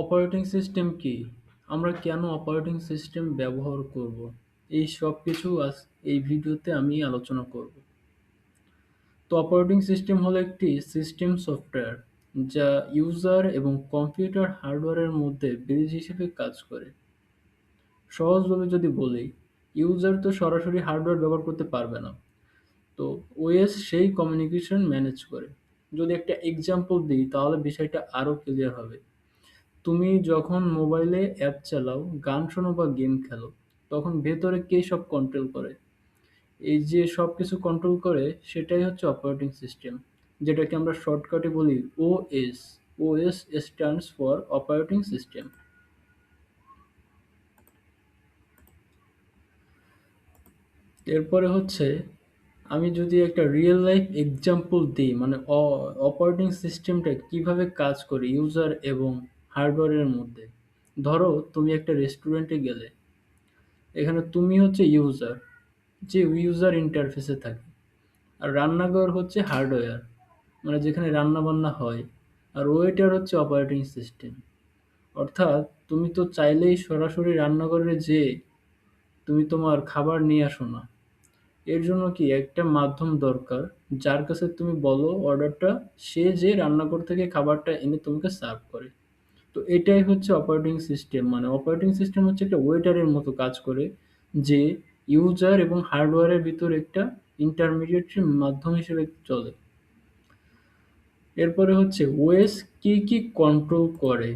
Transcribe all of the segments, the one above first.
Operating system কি? আমরা কেন অপারেটিং সিস্টেম ব্যবহার করব? এই সব কিছু এই ভিডিওতে আমি আলোচনা করব। তো অপারেটিং সিস্টেম হলো একটি সিস্টেম সফটওয়্যার যা ইউজার এবং কম্পিউটার হার্ডওয়্যারের মধ্যে ব্রিজ হিসেবে কাজ করে। সহজভাবে যদি বলি, ইউজার তো সরাসরি হার্ডওয়্যার ব্যবহার করতে পারবে না। তো ওএস সেই কমিউনিকেশন ম্যানেজ করে। যদি একটা এক্সাম্পল দিই তাহলে বিষয়টা আরো ক্লিয়ার হবে। তুমি যখন মোবাইলে অ্যাপ চালাও, গান শোনো বা গেম খেলো, তখন ভেতরে কে সব কন্ট্রোল করে? এই যে সবকিছু কন্ট্রোল করে সেটাই হচ্ছে অপারেটিং সিস্টেম, যেটাকে আমরা শর্টকাটে বলি OS. OS stands for operating system. এরপরে হচ্ছে আমি যদি একটা রিয়েল লাইফ এক্সাম্পল দিই, মানে অপারেটিং সিস্টেমটা কিভাবে কাজ করে ইউজার এবং হার্ডওয়্যারের মধ্যে। ধরো তুমি একটা রেস্টুরেন্টে গেলে, এখানে তুমি হচ্ছে ইউজার, যে ইউজার ইন্টারফেসে থাকে। আর রান্নাঘর হচ্ছে হার্ডওয়্যার, মানে যেখানে রান্নাবান্না হয়। আর ওয়েটার হচ্ছে অপারেটিং সিস্টেম। অর্থাৎ তুমি তো চাইলেই সরাসরি রান্নাঘরে যেয়ে তুমি তোমার খাবার নিয়ে আসো না। এর জন্য কি একটা মাধ্যম দরকার, যার কাছে তুমি বলো অর্ডারটা, সে যে রান্নাঘর থেকে খাবারটা এনে তোমাকে সার্ভ করে। তো এটাই হচ্ছে অপারেটিং সিস্টেম, মানে অপারেটিং সিস্টেম হচ্ছে একটা ওয়েটারের মতো কাজ করে, যে ইউজার এবং হার্ডওয়্যারের ভিতর একটা ইন্টারমিডিয়েট মাধ্যম হিসেবে চলে। এরপরে হচ্ছে ওএস কি কি কন্ট্রোল করে,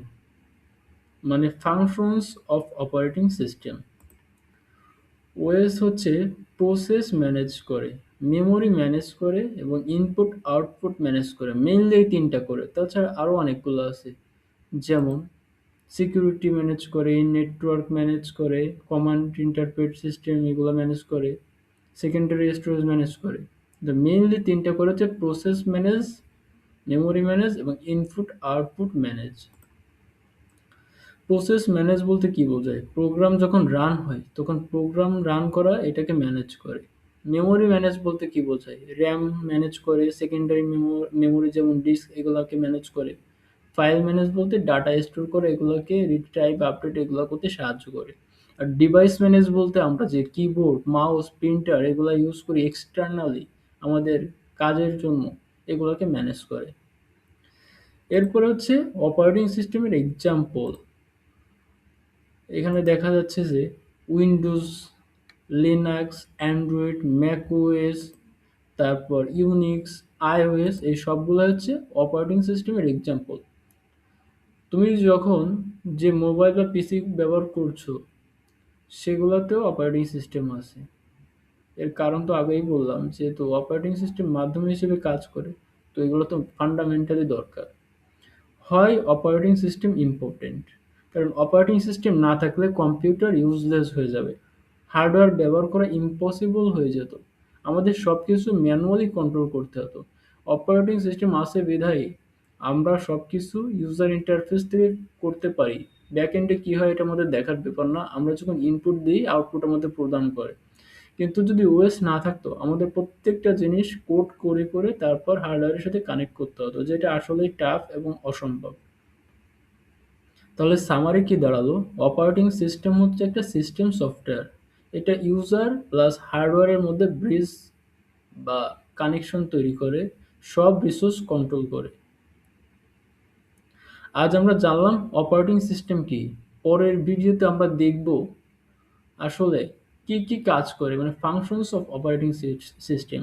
মানে functions of operating system. OS হচ্ছে প্রসেস ম্যানেজ করে, মেমোরি ম্যানেজ করে এবং ইনপুট আউটপুট ম্যানেজ করে। মেইনলি এই তিনটা করে, তাছাড়া আরও অনেকগুলো আছে। যেমন সিকিউরিটি ম্যানেজ করে, নেটওয়ার্ক ম্যানেজ করে, কমান্ড ইন্টারপ্রেট সিস্টেম এগুলো ম্যানেজ করে, সেকেন্ডারি স্টোরেজ ম্যানেজ করে। তো মেইনলি তিনটা করে হচ্ছে প্রসেস ম্যানেজ, মেমোরি ম্যানেজ এবং input output manage. Process manage বলতে কি বোঝায়? প্রোগ্রাম যখন রান হয় তখন প্রোগ্রাম রান করা এটাকে ম্যানেজ করে। মেমোরি ম্যানেজ বলতে কি বোঝায়? র্যাম ম্যানেজ করে, সেকেন্ডারি মেমোরি যেমন ডিস্ক এগুলাকে ম্যানেজ করে। ফাইল ম্যানেজ বলতে ডাটা স্টোর করে, এগুলোকে রিড টাইপ আপডেট এগুলো করতে সাহায্য করে। আর ডিভাইস ম্যানেজ বলতে আমরা যে কিবোর্ড, মাউস, প্রিন্টার এগুলা ইউজ করি এক্সটার্নালি আমাদের কাজের জন্য, এগুলোকে ম্যানেজ করে। এরপরে হচ্ছে অপারেটিং সিস্টেমের এক্সাম্পল। এখানে দেখা যাচ্ছে যে উইন্ডোজ, লিনাক্স, অ্যান্ড্রয়েড, ম্যাকওএস, তারপর ইউনিক্স, আইওএস, এই সবগুলো হচ্ছে অপারেটিং সিস্টেমের এক্সাম্পল। তুমি যখন যে মোবাইল বা পিসি ব্যবহার করছো, সেগুলোতেও অপারেটিং সিস্টেম আছে। এর কারণ তো আগেই বললাম, যেহেতু অপারেটিং সিস্টেম মাধ্যম হিসেবে কাজ করে, তো এগুলো তো ফান্ডামেন্টালি দরকার। হয় অপারেটিং সিস্টেম ইম্পর্টেন্ট, কারণ অপারেটিং সিস্টেম না থাকলে কম্পিউটার ইউজলেস হয়ে যাবে, হার্ডওয়্যার ব্যবহার করা ইম্পসিবল হয়ে যেত, আমাদের সব কিছু ম্যানুয়ালি কন্ট্রোল করতে হতো। অপারেটিং সিস্টেম আছে বিধায় আমরা সব কিছু ইউজার ইন্টারফেস থেকে করতে পারি। ব্যাক এন্ডে কী হয় এটা আমাদের দেখার ব্যাপার না, আমরা যখন ইনপুট দিই আউটপুট আমাদের প্রদান করে। কিন্তু যদি ওএস না থাকতো, আমাদের প্রত্যেকটা জিনিস কোড করে করে তারপর হার্ডওয়্যারের সাথে কানেক্ট করতে হতো, যেটা আসলেই টাফ এবং অসম্ভব। তাহলে সামারি কি দাঁড়ালো? অপারেটিং সিস্টেম হচ্ছে একটা সিস্টেম সফটওয়্যার। এটা ইউজার প্লাস হার্ডওয়্যারের মধ্যে ব্রিজ বা কানেকশন তৈরি করে, সব রিসোর্স কন্ট্রোল করে। আজ আমরা জানলাম অপারেটিং সিস্টেম কি। পরের ভিডিওতে আমরা দেখব আসলে কি কি কাজ করে, মানে ফাংশনস অফ অপারেটিং সিস্টেম।